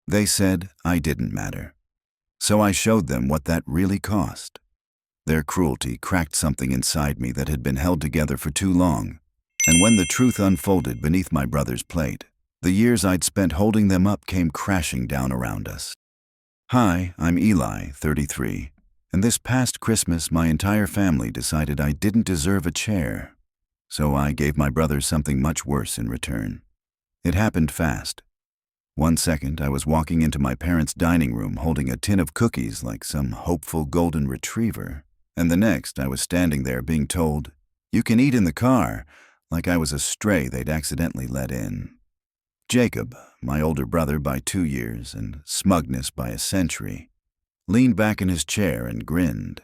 They said I didn't matter. So I showed them what that really cost. Their cruelty cracked something inside me that had been held together for too long, and when the truth unfolded beneath my brother's plate, the years I'd spent holding them up came crashing down around us. Hi, I'm Eli, 33, and this past Christmas my entire family decided I didn't deserve a chair, so I gave my brother something much worse in return. It happened fast. One second I was walking into my parents' dining room holding a tin of cookies like some hopeful golden retriever, and the next I was standing there being told, "You can eat in the car," like I was a stray they'd accidentally let in. Jacob, my older brother by 2 years and smugness by a century, leaned back in his chair and grinned.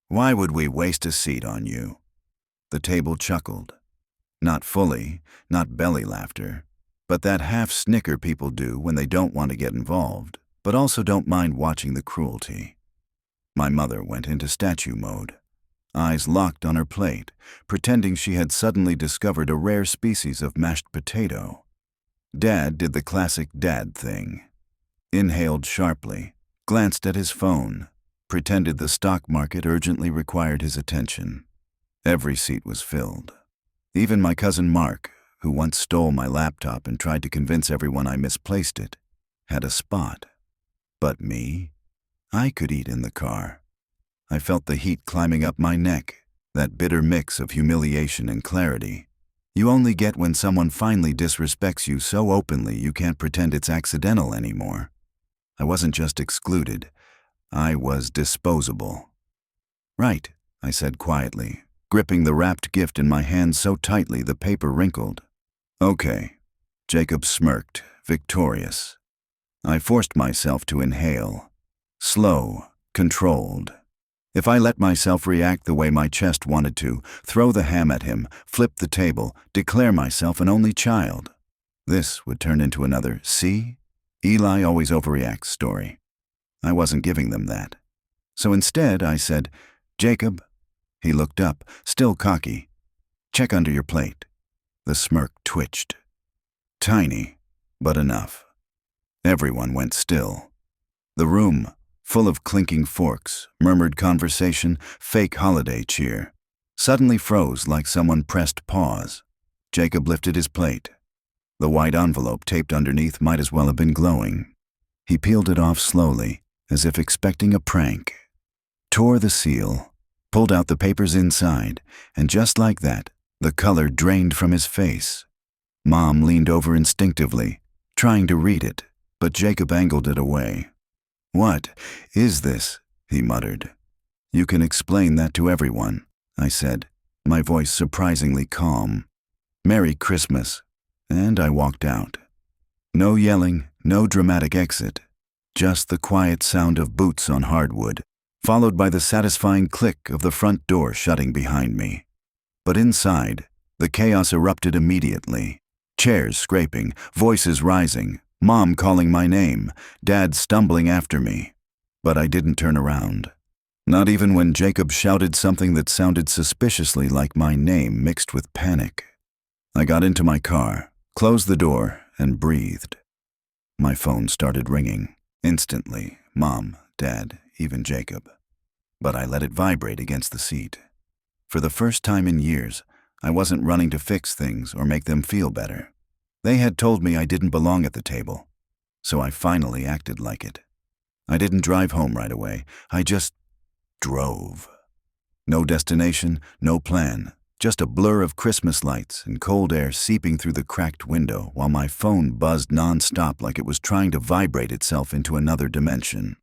"Why would we waste a seat on you?" The table chuckled. Not fully, not belly laughter, but that half-snicker people do when they don't want to get involved, but also don't mind watching the cruelty. My mother went into statue mode, eyes locked on her plate, pretending she had suddenly discovered a rare species of mashed potato. Dad did the classic dad thing. Inhaled sharply, glanced at his phone, pretended the stock market urgently required his attention. Every seat was filled. Even my cousin Mark, who once stole my laptop and tried to convince everyone I misplaced it, had a spot. But me? I could eat in the car. I felt the heat climbing up my neck, that bitter mix of humiliation and clarity you only get when someone finally disrespects you so openly you can't pretend it's accidental anymore. I wasn't just excluded, I was disposable. "Right," I said quietly, gripping the wrapped gift in my hand so tightly the paper wrinkled. "Okay." Jacob smirked, victorious. I forced myself to inhale. Slow, controlled. If I let myself react the way my chest wanted to, throw the ham at him, flip the table, declare myself an only child, this would turn into another, "See? Eli always overreacts" story. I wasn't giving them that. So instead I said, "Jacob." He looked up, still cocky. "Check under your plate." The smirk twitched. Tiny, but enough. Everyone went still. The room, full of clinking forks, murmured conversation, fake holiday cheer, suddenly froze like someone pressed pause. Jacob lifted his plate. The white envelope taped underneath might as well have been glowing. He peeled it off slowly, as if expecting a prank. Tore the seal, pulled out the papers inside, and just like that, the color drained from his face. Mom leaned over instinctively, trying to read it, but Jacob angled it away. "What is this?" he muttered. "You can explain that to everyone," I said, my voice surprisingly calm. "Merry Christmas." And I walked out. No yelling, no dramatic exit, just the quiet sound of boots on hardwood, followed by the satisfying click of the front door shutting behind me. But inside, the chaos erupted immediately. Chairs scraping, voices rising, Mom calling my name, Dad stumbling after me. But I didn't turn around. Not even when Jacob shouted something that sounded suspiciously like my name mixed with panic. I got into my car, closed the door, and breathed. My phone started ringing. Instantly, Mom, Dad, even Jacob. But I let it vibrate against the seat. For the first time in years, I wasn't running to fix things or make them feel better. They had told me I didn't belong at the table, so I finally acted like it. I didn't drive home right away. I just drove. No destination, no plan, just a blur of Christmas lights and cold air seeping through the cracked window while my phone buzzed nonstop like it was trying to vibrate itself into another dimension.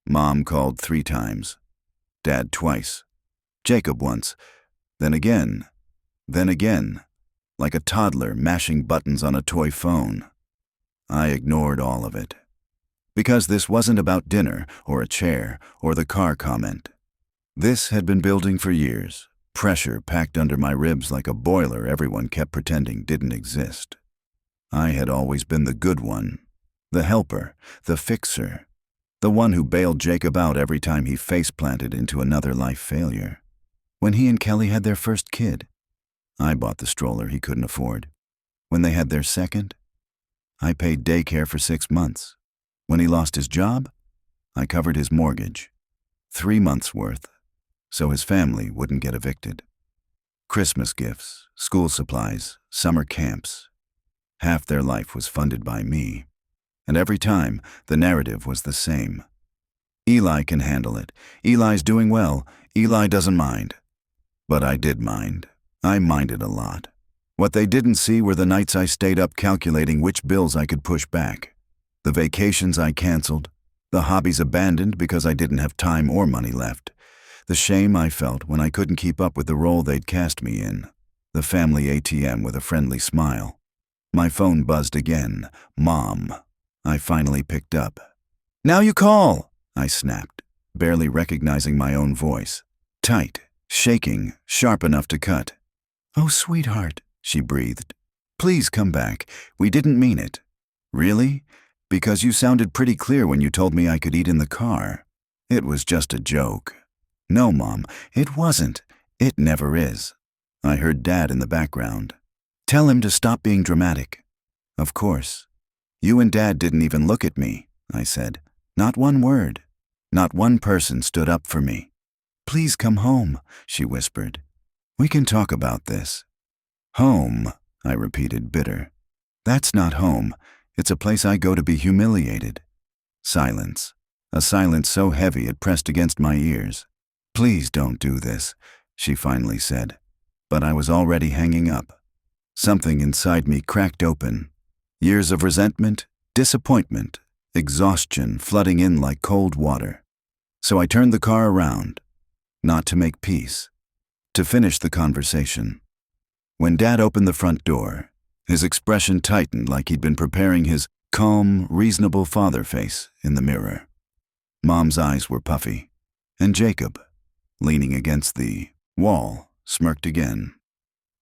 Mom called 3 times. Dad twice. Jacob once. Then again, like a toddler mashing buttons on a toy phone. I ignored all of it. Because this wasn't about dinner or a chair or the car comment. This had been building for years, pressure packed under my ribs like a boiler everyone kept pretending didn't exist. I had always been the good one, the helper, the fixer, the one who bailed Jacob out every time he face-planted into another life failure. When he and Kelly had their first kid, I bought the stroller he couldn't afford. When they had their second, I paid daycare for 6 months. When he lost his job, I covered his mortgage. 3 months' worth, so his family wouldn't get evicted. Christmas gifts, school supplies, summer camps. Half their life was funded by me. And every time, the narrative was the same. Eli can handle it. Eli's doing well. Eli doesn't mind. But I did mind. I minded a lot. What they didn't see were the nights I stayed up calculating which bills I could push back, the vacations I canceled, the hobbies abandoned because I didn't have time or money left, the shame I felt when I couldn't keep up with the role they'd cast me in, the family ATM with a friendly smile. My phone buzzed again. Mom. I finally picked up. "Now you call," I snapped, barely recognizing my own voice. Tight, shaking, sharp enough to cut. "Oh, sweetheart," she breathed. "Please come back. We didn't mean it." "Really? Because you sounded pretty clear when you told me I could eat in the car. It was just a joke." "No, Mom, it wasn't. It never is." I heard Dad in the background. "Tell him to stop being dramatic." "Of course." "You and Dad didn't even look at me," I said. "Not one word. Not one person stood up for me." "Please come home," she whispered. "We can talk about this." "Home," I repeated, bitter. "That's not home. It's a place I go to be humiliated." Silence. A silence so heavy it pressed against my ears. "Please don't do this," she finally said. But I was already hanging up. Something inside me cracked open. Years of resentment, disappointment, exhaustion flooding in like cold water. So I turned the car around, not to make peace, to finish the conversation. When Dad opened the front door, his expression tightened like he'd been preparing his calm, reasonable father face in the mirror. Mom's eyes were puffy, and Jacob, leaning against the wall, smirked again.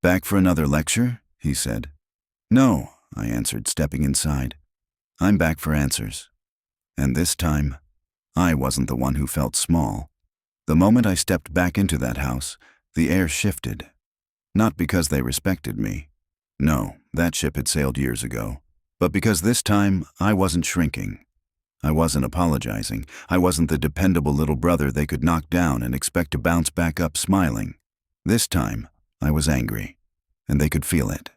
"Back for another lecture?" he said. "No," I answered, stepping inside. "I'm back for answers." And this time, I wasn't the one who felt small. The moment I stepped back into that house, the air shifted. Not because they respected me. No, that ship had sailed years ago. But because this time, I wasn't shrinking. I wasn't apologizing. I wasn't the dependable little brother they could knock down and expect to bounce back up smiling. This time, I was angry, and they could feel it.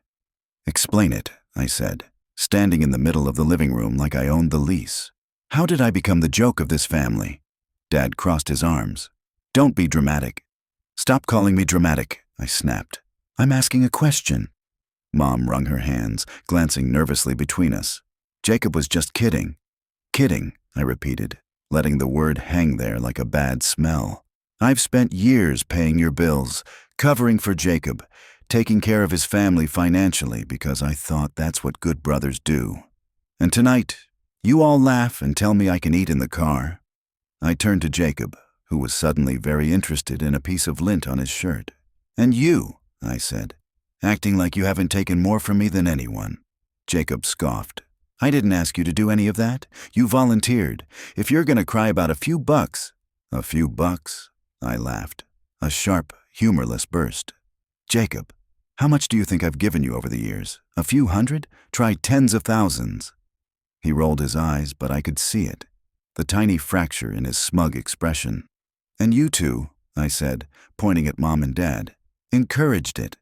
"Explain it," I said, standing in the middle of the living room like I owned the lease. "How did I become the joke of this family?" Dad crossed his arms. "Don't be dramatic." "Stop calling me dramatic," I snapped. "I'm asking a question." Mom wrung her hands, glancing nervously between us. "Jacob was just kidding." "Kidding," I repeated, letting the word hang there like a bad smell. "I've spent years paying your bills, covering for Jacob, taking care of his family financially because I thought that's what good brothers do. And tonight, you all laugh and tell me I can eat in the car." I turned to Jacob, who was suddenly very interested in a piece of lint on his shirt. "And you," I said, "acting like you haven't taken more from me than anyone." Jacob scoffed. "I didn't ask you to do any of that. You volunteered. If you're going to cry about a few bucks—" "A few bucks?" I laughed. A sharp, humorless burst. "Jacob, how much do you think I've given you over the years? A few hundred? Try tens of thousands." He rolled his eyes, but I could see it, the tiny fracture in his smug expression. "And you two," I said, pointing at Mom and Dad, "encouraged it.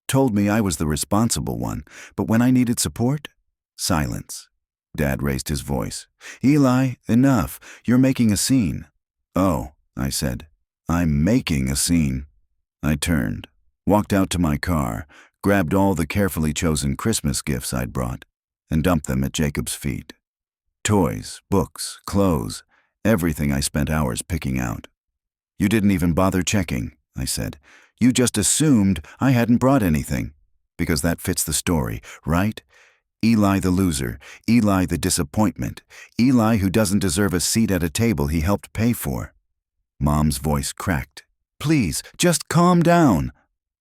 Told me I was the responsible one, but when I needed support—" Silence. Dad raised his voice. "Eli, enough. You're making a scene." "Oh," I said, "I'm making a scene." I turned, walked out to my car, grabbed all the carefully chosen Christmas gifts I'd brought, and dumped them at Jacob's feet. Toys, books, clothes, everything I spent hours picking out. "You didn't even bother checking," I said. "You just assumed I hadn't brought anything. Because that fits the story, right? Eli the loser, Eli the disappointment, Eli who doesn't deserve a seat at a table he helped pay for." Mom's voice cracked. "Please, just calm down."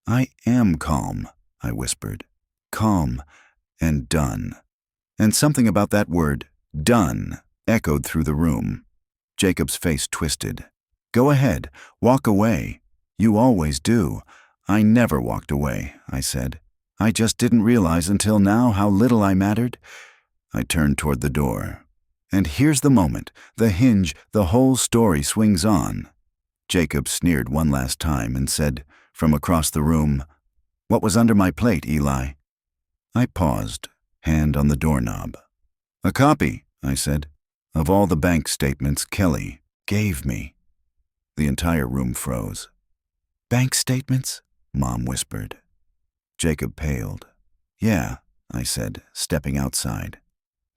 "I am calm," I whispered. "Calm and done." And something about that word, done, echoed through the room. Jacob's face twisted. "Go ahead, walk away. You always do." "I never walked away," I said. "I just didn't realize until now how little I mattered." I turned toward the door. And here's the moment, the hinge, the whole story swings on. Jacob sneered one last time and said, from across the room, "What was under my plate, Eli?" I paused, hand on the doorknob. "A copy," I said, "of all the bank statements Kelly gave me." The entire room froze. "Bank statements?" Mom whispered. Jacob paled. "Yeah," I said, stepping outside.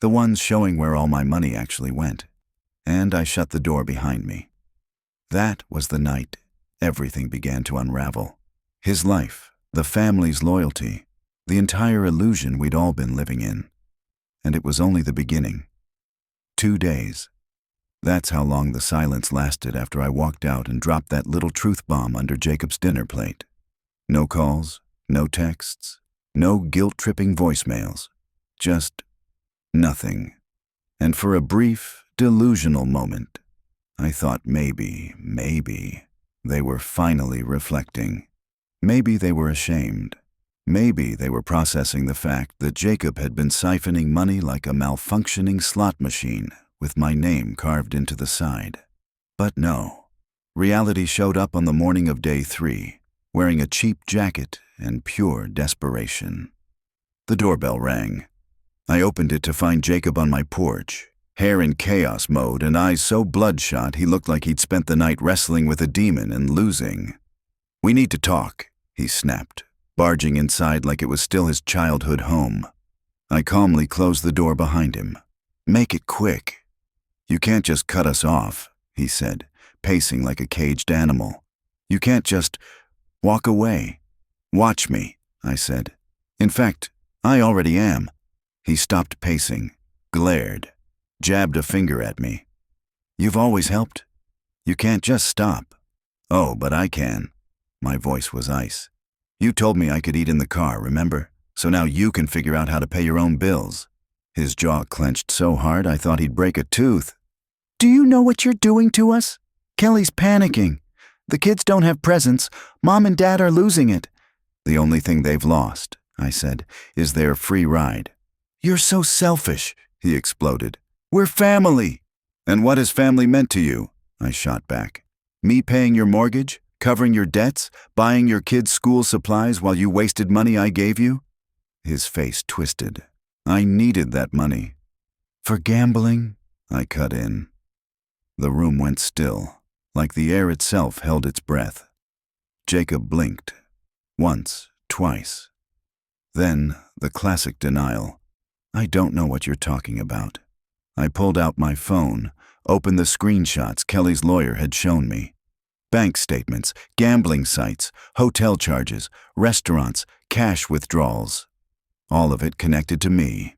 "The ones showing where all my money actually went." And I shut the door behind me. That was the night everything began to unravel. His life, the family's loyalty, the entire illusion we'd all been living in. And it was only the beginning. 2 days. That's how long the silence lasted after I walked out and dropped that little truth bomb under Jacob's dinner plate. No calls, no texts, no guilt-tripping voicemails. Just nothing. And for a brief, delusional moment, I thought maybe they were finally reflecting. Maybe they were ashamed. Maybe they were processing the fact that Jacob had been siphoning money like a malfunctioning slot machine with my name carved into the side. But no. Reality showed up on the morning of day 3, wearing a cheap jacket and pure desperation. The doorbell rang. I opened it to find Jacob on my porch, hair in chaos mode and eyes so bloodshot he looked like he'd spent the night wrestling with a demon and losing. "We need to talk," he snapped, barging inside like it was still his childhood home. I calmly closed the door behind him. "Make it quick." "You can't just cut us off," he said, pacing like a caged animal. "You can't just walk away." "Watch me," I said. "In fact, I already am." He stopped pacing, glared, jabbed a finger at me. "You've always helped. You can't just stop." "Oh, but I can." My voice was ice. "You told me I could eat in the car, remember? So now you can figure out how to pay your own bills." His jaw clenched so hard I thought he'd break a tooth. "Do you know what you're doing to us? Kelly's panicking. The kids don't have presents. Mom and Dad are losing it." "The only thing they've lost," I said, "is their free ride." "You're so selfish," he exploded. "We're family." "And what has family meant to you?" I shot back. "Me paying your mortgage, covering your debts, buying your kids' school supplies while you wasted money I gave you?" His face twisted. "I needed that money." "For gambling?" I cut in. The room went still, like the air itself held its breath. Jacob blinked. Once, twice. Then, the classic denial. "I don't know what you're talking about." I pulled out my phone, opened the screenshots Kelly's lawyer had shown me. Bank statements, gambling sites, hotel charges, restaurants, cash withdrawals. All of it connected to me.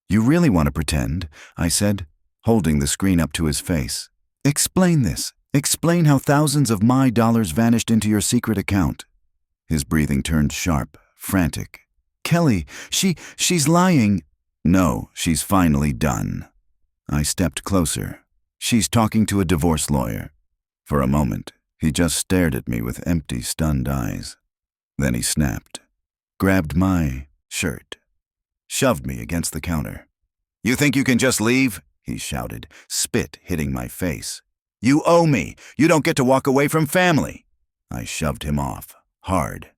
"You really want to pretend?" I said, holding the screen up to his face. "Explain this. Explain how thousands of my dollars vanished into your secret account." His breathing turned sharp, frantic. "Kelly, she's lying." "No, she's finally done." I stepped closer. "She's talking to a divorce lawyer." For a moment, he just stared at me with empty, stunned eyes. Then he snapped, grabbed my shirt, shoved me against the counter. "You think you can just leave?" he shouted, spit hitting my face. "You owe me. You don't get to walk away from family." I shoved him off, hard.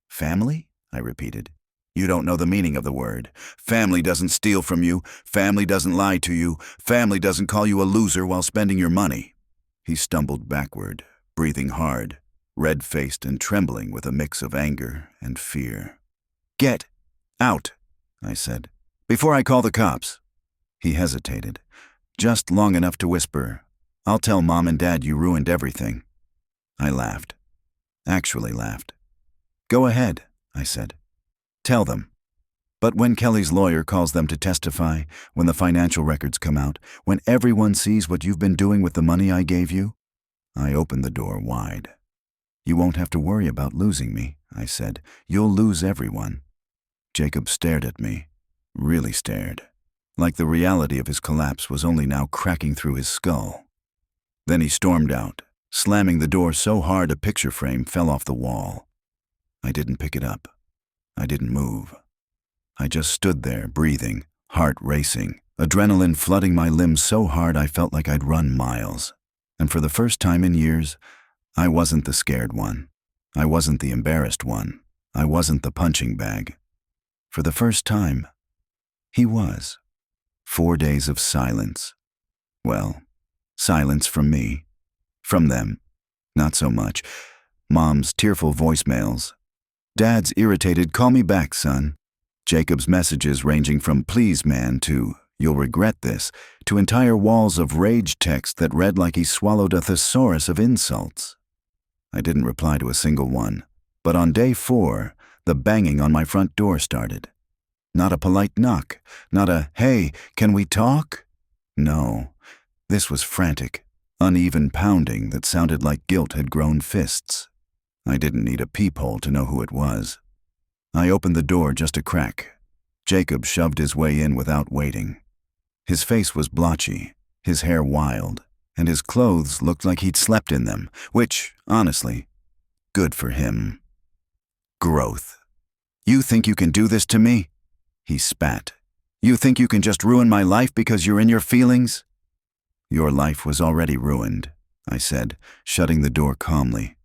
"Family?" I repeated. "You don't know the meaning of the word. Family doesn't steal from you. Family doesn't lie to you. Family doesn't call you a loser while spending your money." He stumbled backward, breathing hard, red-faced and trembling with a mix of anger and fear. "Get out," I said, "before I call the cops." He hesitated, just long enough to whisper, "I'll tell Mom and Dad you ruined everything." I laughed. Actually laughed. "Go ahead," I said. "Tell them. But when Kelly's lawyer calls them to testify, when the financial records come out, when everyone sees what you've been doing with the money I gave you," I opened the door wide. "You won't have to worry about losing me," I said. "You'll lose everyone." Jacob stared at me, really stared, like the reality of his collapse was only now cracking through his skull. Then he stormed out, slamming the door so hard a picture frame fell off the wall. I didn't pick it up. I didn't move. I just stood there, breathing, heart racing, adrenaline flooding my limbs so hard I felt like I'd run miles. And for the first time in years, I wasn't the scared one. I wasn't the embarrassed one. I wasn't the punching bag. For the first time, he was. 4 days of silence. Well, silence from me. From them, not so much. Mom's tearful voicemails. Dad's irritated, "Call me back, son." Jacob's messages ranging from "please, man" to "you'll regret this," to entire walls of rage text that read like he swallowed a thesaurus of insults. I didn't reply to a single one, but on day 4, the banging on my front door started. Not a polite knock, not a "hey, can we talk?" No, this was frantic, uneven pounding that sounded like guilt had grown fists. I didn't need a peephole to know who it was. I opened the door just a crack. Jacob shoved his way in without waiting. His face was blotchy, his hair wild, and his clothes looked like he'd slept in them, which, honestly, good for him. Growth. "You think you can do this to me?" He spat. "You think you can just ruin my life because you're in your feelings?" "Your life was already ruined," I said, shutting the door calmly.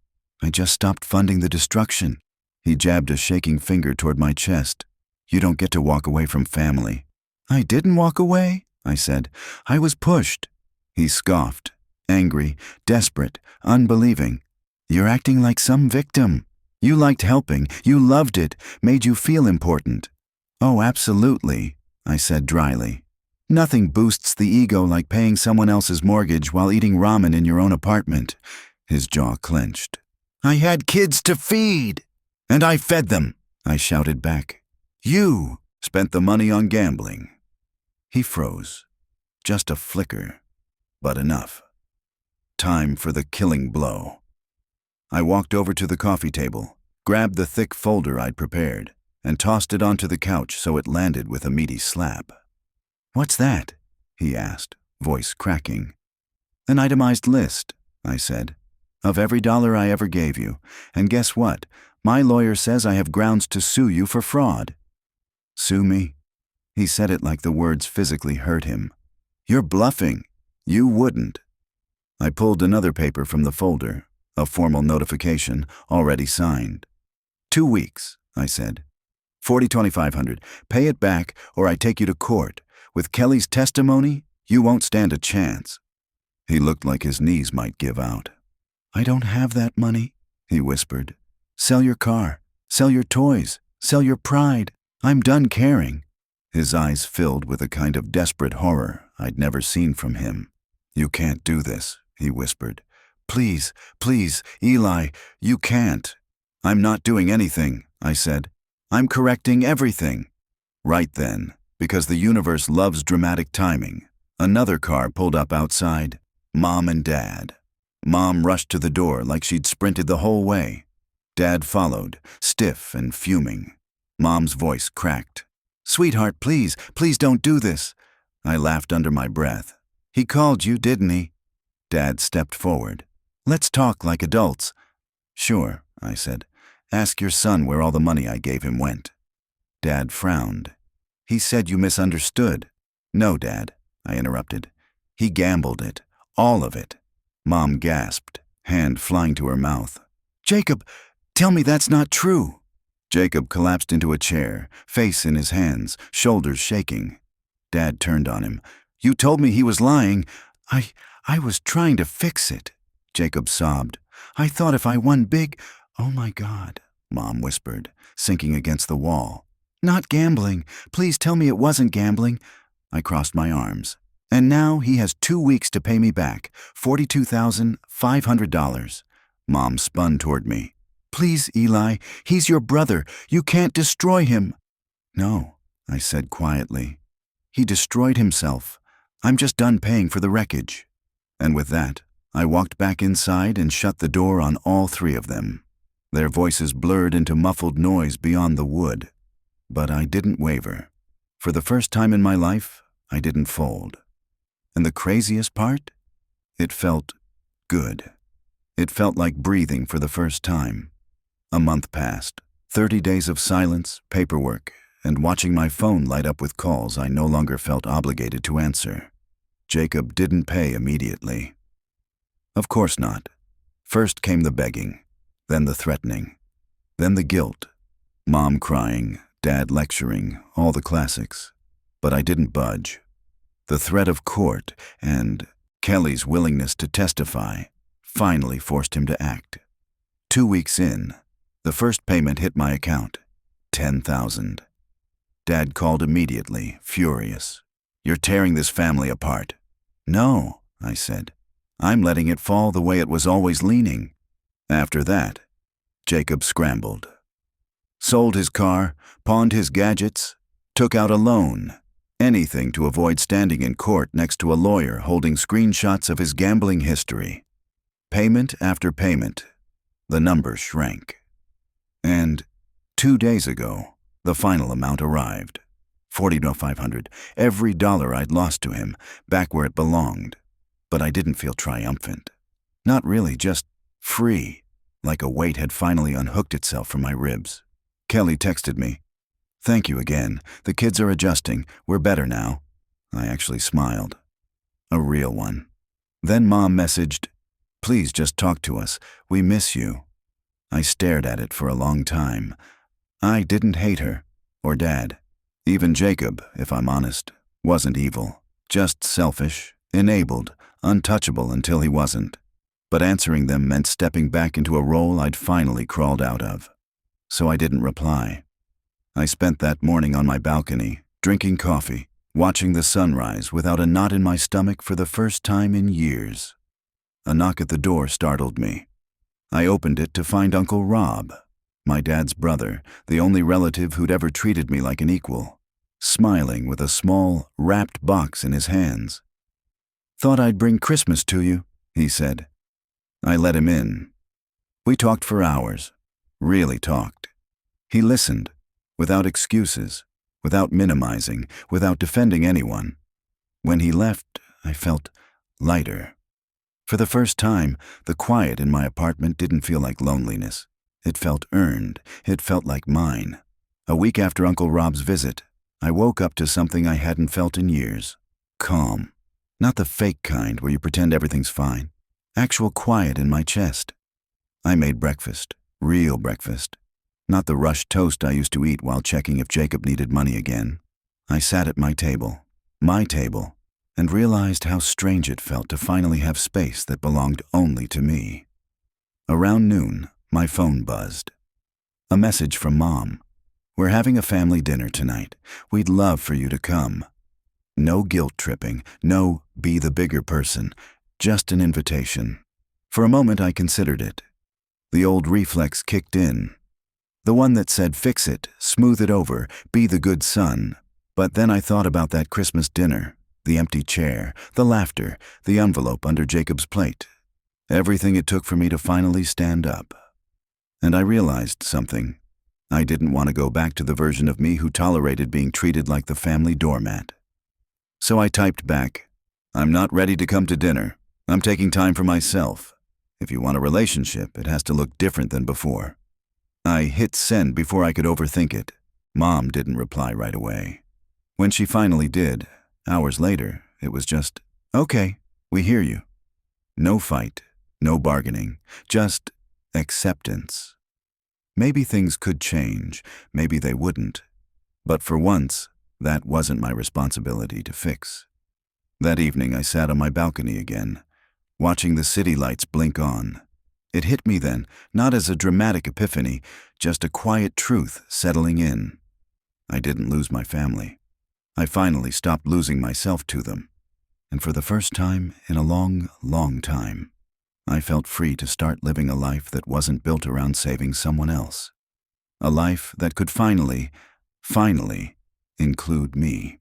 "I just stopped funding the destruction." He jabbed a shaking finger toward my chest. "You don't get to walk away from family." "I didn't walk away," I said. "I was pushed." He scoffed, angry, desperate, unbelieving. "You're acting like some victim. You liked helping, you loved it, made you feel important." "Oh, absolutely," I said dryly. "Nothing boosts the ego like paying someone else's mortgage while eating ramen in your own apartment." His jaw clenched. "I had kids to feed." "And I fed them," I shouted back. "You spent the money on gambling." He froze. Just a flicker, but enough. Time for the killing blow. I walked over to the coffee table, grabbed the thick folder I'd prepared, and tossed it onto the couch so it landed with a meaty slap. "What's that?" he asked, voice cracking. "An itemized list," I said, "of every dollar I ever gave you. And guess what? My lawyer says I have grounds to sue you for fraud." "Sue me?" He said it like the words physically hurt him. "You're bluffing. You wouldn't." I pulled another paper from the folder, a formal notification, already signed. 2 weeks, I said. 40-2500. Pay it back or I take you to court. With Kelly's testimony, you won't stand a chance. He looked like his knees might give out. "I don't have that money," he whispered. "Sell your car. Sell your toys. Sell your pride. I'm done caring." His eyes filled with a kind of desperate horror I'd never seen from him. "You can't do this," he whispered. "Please, please, Eli, you can't." "I'm not doing anything," I said. "I'm correcting everything." Right then, because the universe loves dramatic timing, another car pulled up outside. Mom and Dad. Mom rushed to the door like she'd sprinted the whole way. Dad followed, stiff and fuming. Mom's voice cracked. "Sweetheart, please, please don't do this." I laughed under my breath. "He called you, didn't he?" Dad stepped forward. "Let's talk like adults." "Sure," I said. "Ask your son where all the money I gave him went." Dad frowned. "He said you misunderstood." "No, Dad," I interrupted. "He gambled it. All of it." Mom gasped, hand flying to her mouth. "Jacob, tell me that's not true." Jacob collapsed into a chair, face in his hands, shoulders shaking. Dad turned on him. "You told me he was lying." I was trying to fix it," Jacob sobbed. "I thought if I won big—" "Oh my God," Mom whispered, sinking against the wall. "Not gambling. Please tell me it wasn't gambling." I crossed my arms. "And now he has 2 weeks to pay me back, $42,500. Mom spun toward me. "Please, Eli, he's your brother. You can't destroy him." "No," I said quietly. "He destroyed himself. I'm just done paying for the wreckage." And with that, I walked back inside and shut the door on all 3 of them. Their voices blurred into muffled noise beyond the wood. But I didn't waver. For the first time in my life, I didn't fold. And the craziest part? It felt good. It felt like breathing for the first time. A month passed. 30 days of silence, paperwork, and watching my phone light up with calls I no longer felt obligated to answer. Jacob didn't pay immediately. Of course not. First came the begging, then the threatening, then the guilt. Mom crying, Dad lecturing, all the classics. But I didn't budge. The threat of court and Kelly's willingness to testify finally forced him to act. 2 weeks in, the first payment hit my account, $10,000. Dad called immediately, furious. "You're tearing this family apart." "No," I said. "I'm letting it fall the way it was always leaning." After that, Jacob scrambled. Sold his car, pawned his gadgets, took out a loan. Anything to avoid standing in court next to a lawyer holding screenshots of his gambling history. Payment after payment, the number shrank. And 2 days ago, the final amount arrived. $40,500, every dollar I'd lost to him, back where it belonged. But I didn't feel triumphant. Not really, just free, like a weight had finally unhooked itself from my ribs. Kelly texted me, "Thank you again. The kids are adjusting. We're better now." I actually smiled. A real one. Then Mom messaged, "Please just talk to us. We miss you." I stared at it for a long time. I didn't hate her, or Dad. Even Jacob, if I'm honest, wasn't evil. Just selfish, enabled, untouchable until he wasn't. But answering them meant stepping back into a role I'd finally crawled out of. So I didn't reply. I spent that morning on my balcony, drinking coffee, watching the sunrise without a knot in my stomach for the first time in years. A knock at the door startled me. I opened it to find Uncle Rob, my dad's brother, the only relative who'd ever treated me like an equal, smiling with a small, wrapped box in his hands. "Thought I'd bring Christmas to you," he said. I let him in. We talked for hours, really talked. He listened, without excuses, without minimizing, without defending anyone. When he left, I felt lighter. For the first time, the quiet in my apartment didn't feel like loneliness. It felt earned. It felt like mine. A week after Uncle Rob's visit, I woke up to something I hadn't felt in years. Calm. Not the fake kind where you pretend everything's fine. Actual quiet in my chest. I made breakfast. Real breakfast. Not the rushed toast I used to eat while checking if Jacob needed money again. I sat at my table, and realized how strange it felt to finally have space that belonged only to me. Around noon, my phone buzzed. A message from Mom. "We're having a family dinner tonight. We'd love for you to come." No guilt tripping, no be the bigger person, just an invitation. For a moment I considered it. The old reflex kicked in. The one that said fix it, smooth it over, be the good son. But then I thought about that Christmas dinner, the empty chair, the laughter, the envelope under Jacob's plate. Everything it took for me to finally stand up. And I realized something. I didn't want to go back to the version of me who tolerated being treated like the family doormat. So I typed back, "I'm not ready to come to dinner. I'm taking time for myself. If you want a relationship, it has to look different than before." I hit send before I could overthink it. Mom didn't reply right away. When she finally did, hours later, it was just, "Okay, we hear you." No fight, no bargaining, just acceptance. Maybe things could change, maybe they wouldn't. But for once, that wasn't my responsibility to fix. That evening I sat on my balcony again, watching the city lights blink on. It hit me then, not as a dramatic epiphany, just a quiet truth settling in. I didn't lose my family. I finally stopped losing myself to them. And for the first time in a long, long time, I felt free to start living a life that wasn't built around saving someone else. A life that could finally include me.